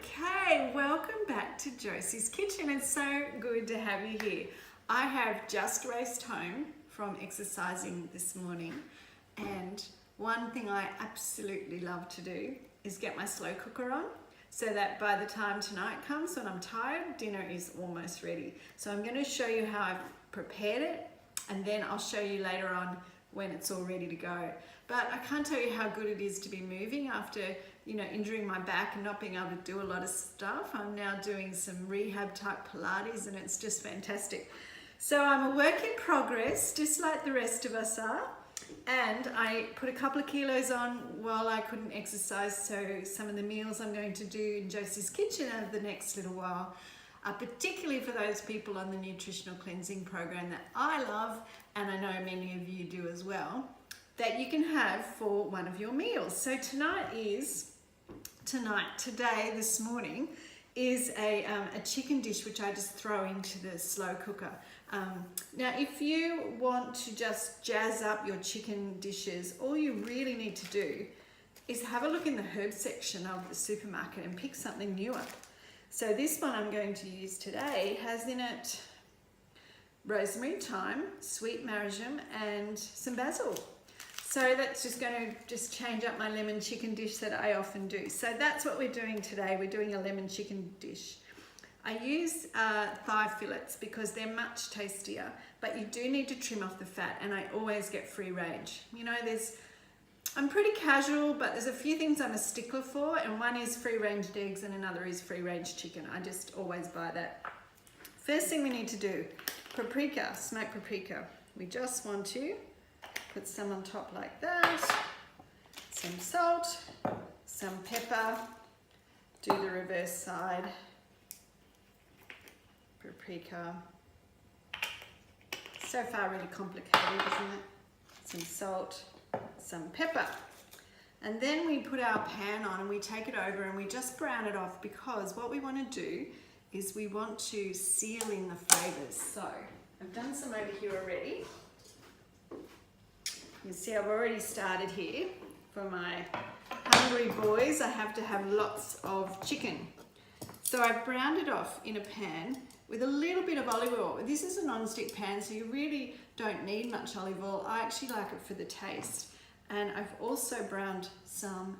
Okay, welcome back to Josie's Kitchen. It's so good to have you here. I have just raced home from exercising this morning, and one thing I absolutely love to do is get my slow cooker on so that by the time tonight comes when I'm tired, dinner is almost ready. So I'm going to show you how I've prepared it, and then I'll show you later on when it's all ready to go. But I can't tell you how good it is to be moving after, injuring my back and not being able to do a lot of stuff. I'm now doing some rehab type Pilates and it's just fantastic. So I'm a work in progress, just like the rest of us are. And I put a couple of kilos on while I couldn't exercise. So some of the meals I'm going to do in Josie's Kitchen over the next little while are particularly for those people on the nutritional cleansing program that I love, and I know many of you do as well, that you can have for one of your meals. So this morning is a chicken dish which I just throw into the slow cooker. Now if you want to just jazz up your chicken dishes, all you really need to do is have a look in the herb section of the supermarket and pick something new up. So this one I'm going to use today has in it rosemary, thyme, sweet marjoram and some basil. So that's just going to change up my lemon chicken dish that I often do. So that's what we're doing today. We're doing a lemon chicken dish. I use thigh fillets because they're much tastier, but you do need to trim off the fat, and I always get free range. I'm pretty casual, but there's a few things I'm a stickler for, and one is free range eggs and another is free range chicken. I just always buy that. First thing we need to do, paprika, smoked paprika. We just want to put some on top like that, some salt, some pepper, do the reverse side, paprika. So far really complicated, isn't it? Some salt, some pepper. And then we put our pan on and we take it over and we just brown it off, because what we want to do is we want to seal in the flavors. So I've done some over here already. You see I've already started here. For my hungry boys, I have to have lots of chicken. So I've browned it off in a pan with a little bit of olive oil. This is a non-stick pan, so you really don't need much olive oil. I actually like it for the taste. And I've also browned some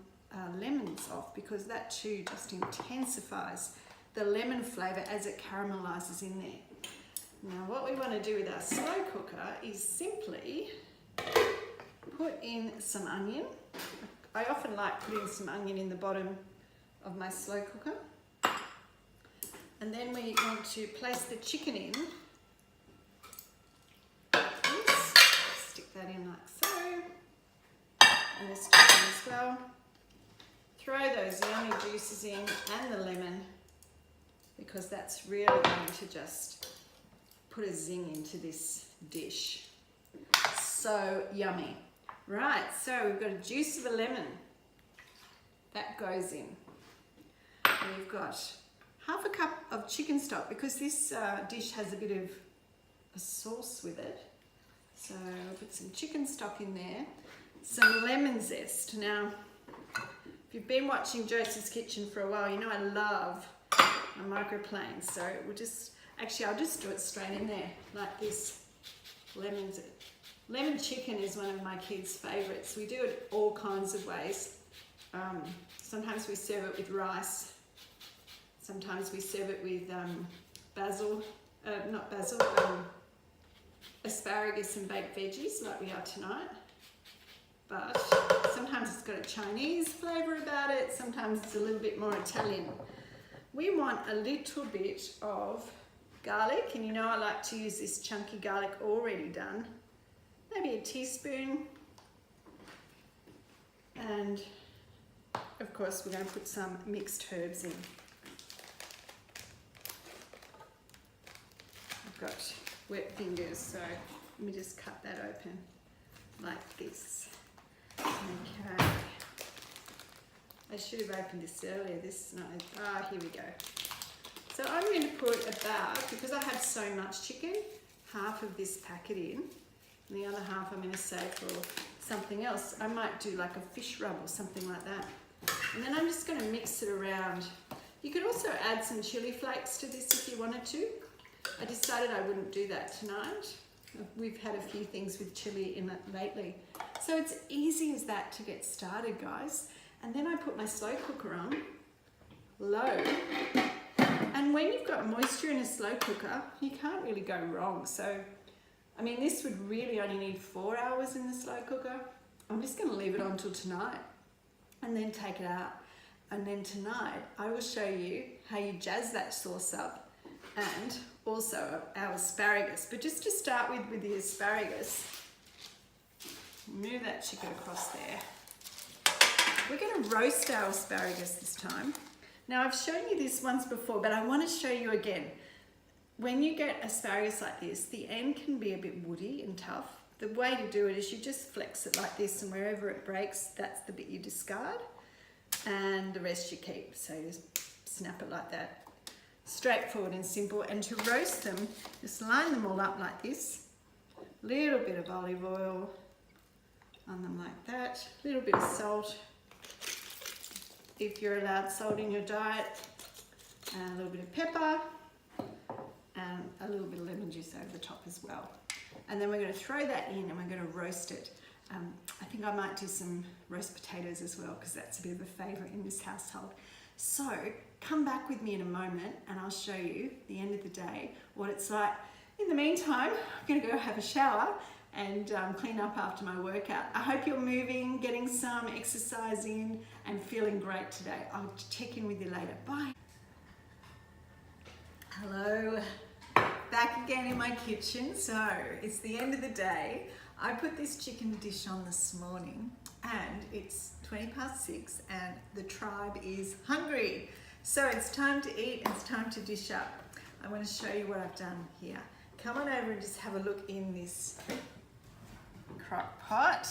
lemons off, because that too just intensifies the lemon flavour as it caramelizes in there. Now what we want to do with our slow cooker is simply put in some onion. I often like putting some onion in the bottom of my slow cooker. And then we want to place the chicken in. Stick that in like so. And this chicken as well. Throw those yummy juices in and the lemon, because that's really going to just put a zing into this dish. So yummy. Right, so we've got a juice of a lemon. That goes in. We've got half a cup of chicken stock, because this dish has a bit of a sauce with it. So I'll put some chicken stock in there. Some lemon zest. Now, if you've been watching Josie's Kitchen for a while, you know I love my microplanes. So we'll I'll just do it straight in there, like this. Lemon chicken is one of my kids' favourites. We do it all kinds of ways. Sometimes we serve it with rice. Sometimes we serve it with asparagus and baked veggies like we are tonight. But sometimes it's got a Chinese flavour about it. Sometimes it's a little bit more Italian. We want a little bit of garlic, and I like to use this chunky garlic already done. Maybe a teaspoon. And of course we're going to put some mixed herbs in. I've got wet fingers, so let me just cut that open like this. Okay. I should have opened this earlier. Here we go. So I'm going to put about, because I have so much chicken, half of this packet in. And the other half I'm going to save for something else. I might do like a fish rub or something like that. And then I'm just going to mix it around You could also add some chili flakes to this if you wanted to. I decided I wouldn't do that tonight. We've had a few things with chili in it lately. So it's easy as that to get started, guys. And then I put my slow cooker on low. And when you've got moisture in a slow cooker, you can't really go wrong. So, I mean, this would really only need 4 hours in the slow cooker. I'm just going to leave it on till tonight and then take it out. And then tonight, I will show you how you jazz that sauce up and also our asparagus. But just to start with the asparagus, move that chicken across there. We're going to roast our asparagus this time. Now, I've shown you this once before, but I want to show you again. When you get asparagus like this, the end can be a bit woody and tough. The way to do it is you just flex it like this, and wherever it breaks, that's the bit you discard, and the rest you keep. So just snap it like that. Straightforward and simple. And to roast them, just line them all up like this. Little bit of olive oil on them like that. Little bit of salt, if you're allowed salt in your diet, and a little bit of pepper, and a little bit of lemon juice over the top as well. And then we're going to throw that in and we're going to roast it. I think I might do some roast potatoes as well, because that's a bit of a favourite in this household. So come back with me in a moment and I'll show you at the end of the day what it's like. In the meantime, I'm going to go have a shower and clean up after my workout. I hope you're moving, getting some exercise in and feeling great today. I'll check in with you later. Bye. Hello, back again in my kitchen. So it's the end of the day. I put this chicken dish on this morning and it's 6:20 and the tribe is hungry. So it's time to eat and it's time to dish up. I want to show you what I've done here. Come on over and just have a look in this crock pot.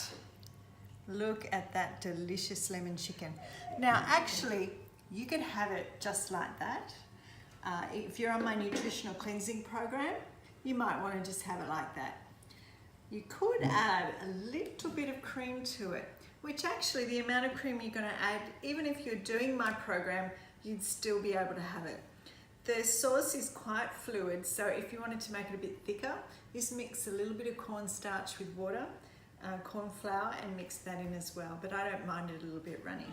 Look at that delicious lemon chicken. Now actually you could have it just like that. If you're on my nutritional cleansing program, you might want to just have it like that. You could add a little bit of cream to it, which actually the amount of cream you're going to add, even if you're doing my program, you'd still be able to have it. The sauce is quite fluid, so if you wanted to make it a bit thicker, just mix a little bit of cornstarch with water, corn flour, and mix that in as well, but I don't mind it a little bit runny.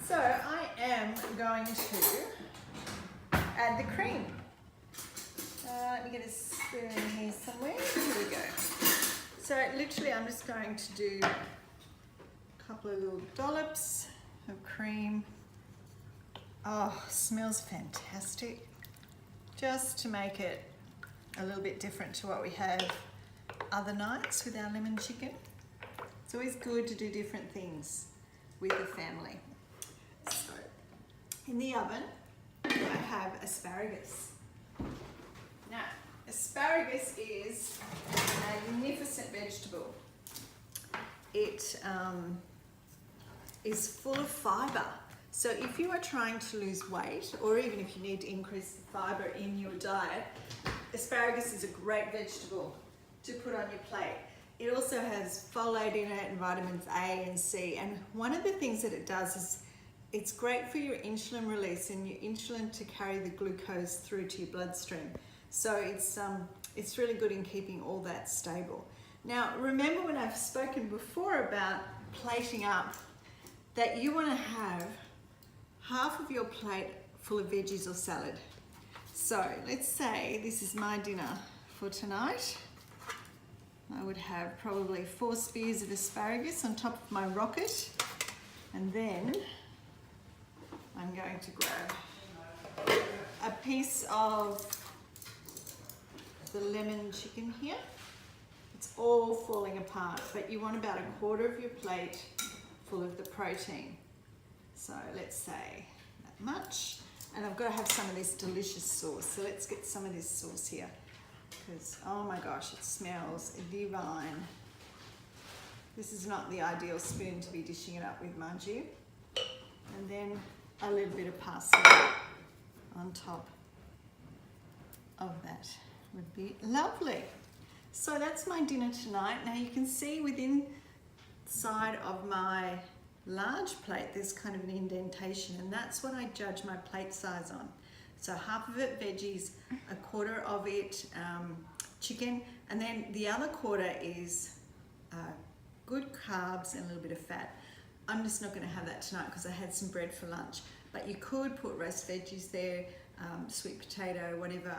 So I am going to add the cream. Let me get a spoon in here somewhere. Here we go. So literally I'm just going to do a couple of little dollops of cream. Oh, smells fantastic. Just to make it a little bit different to what we have other nights with our lemon chicken. It's always good to do different things with the family. So in the oven, I have asparagus. Now, asparagus is a magnificent vegetable. It is full of fibre. So if you are trying to lose weight, or even if you need to increase the fibre in your diet, asparagus is a great vegetable to put on your plate. It also has folate in it and vitamins A and C. And one of the things that it does is it's great for your insulin release and your insulin to carry the glucose through to your bloodstream. So it's really good in keeping all that stable. Now, remember when I've spoken before about plating up, that you want to have half of your plate full of veggies or salad. So let's say this is my dinner for tonight. I would have probably 4 spears of asparagus on top of my rocket, and then I'm going to grab a piece of the lemon chicken here. It's all falling apart, but you want about 1/4 of your plate full of the protein. So let's say that much. And I've got to have some of this delicious sauce. So let's get some of this sauce here, because oh my gosh, it smells divine. This is not the ideal spoon to be dishing it up with, mind you. And then a little bit of parsley on top of that would be lovely. So that's my dinner tonight. Now you can see within side of my large plate, there's kind of an indentation, and that's what I judge my plate size on. So half of it veggies, a quarter of it chicken, and then the other quarter is good carbs and a little bit of fat. I'm just not going to have that tonight because I had some bread for lunch, but you could put roast veggies there, sweet potato, whatever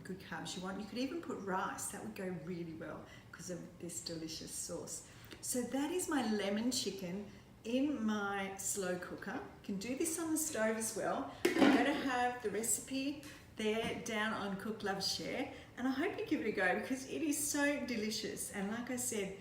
good carbs you want. You could even put rice, that would go really well because of this delicious sauce. So that is my lemon chicken in my slow cooker. You can do this on the stove as well. I'm going to have the recipe there down on Cook Love Share, and I hope you give it a go because it is so delicious. And like I said,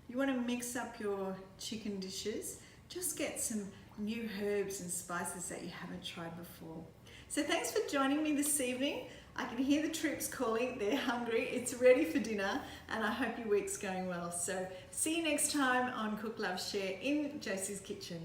you want to mix up your chicken dishes, just get some new herbs and spices that you haven't tried before. So thanks for joining me this evening. I can hear the troops calling, they're hungry, it's ready for dinner, and I hope your week's going well. So see you next time on Cook Love Share in Josie's Kitchen.